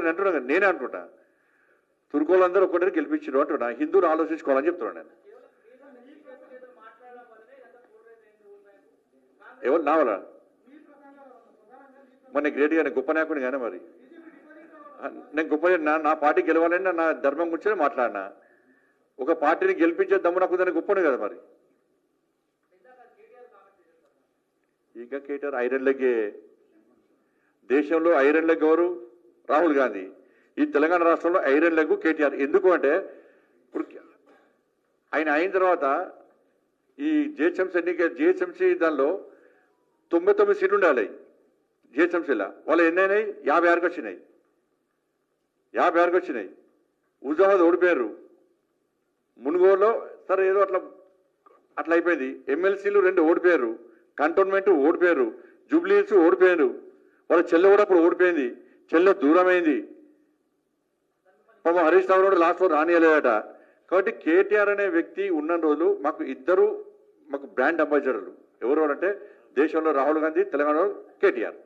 అంటున్నా, నేనే అంటున్నా తుర్కోలందరూ ఒక్కటే గెలిపించారు అంటున్నా. హిందువులు ఆలోచించుకోవాలని చెప్తున్నాను నేను. ఎవరు నావలా మరి నేను గ్రేట్ గానే గొప్ప నాయకుడు కానీ మరి నేను గొప్ప నా పార్టీ గెలవాలని నా ధర్మం గురించి మాట్లాడినా. ఒక పార్టీని గెలిపించే దమ్ము నాకు దాన్ని గొప్పనే కదా మరి. ఇంకా కేటీఆర్ ఐరన్ లెగ్గే. దేశంలో ఐరన్ లెగ్ ఎవరు? రాహుల్ గాంధీ. ఈ తెలంగాణ రాష్ట్రంలో ఐరన్ లెగ్ కేటీఆర్. ఎందుకు అంటే ఇప్పుడు ఆయన అయిన తర్వాత ఈ జిహెచ్ఎంసీ దానిలో 99 సీట్లు ఉండాలి జిహెచ్ఎంసీలో. వాళ్ళు ఎన్ని అయినాయి? 56కి వచ్చినాయి. 56కి వచ్చినాయి. హుజాబాద్ ఓడిపోయారు. మునుగోడులో సరే ఏదో అట్లా అయిపోయింది. ఎమ్మెల్సీలు 2 ఓడిపోయారు. కంటోన్మెంట్ ఓడిపోయారు. జూబ్లీహిల్స్ ఓడిపోయారు. వాళ్ళ చెల్లె కూడా అప్పుడు ఓడిపోయింది. చెల్లె దూరమైంది. పాపం హరీష్ రావు కూడా లాస్ట్ రానియలేదట. కాబట్టి కేటీఆర్ అనే వ్యక్తి ఉన్న రోజులు మాకు బ్రాండ్ అంబాసిడర్లు. ఎవరు అంటే దేశంలో రాహుల్ గాంధీ, తెలంగాణలో కేటీఆర్.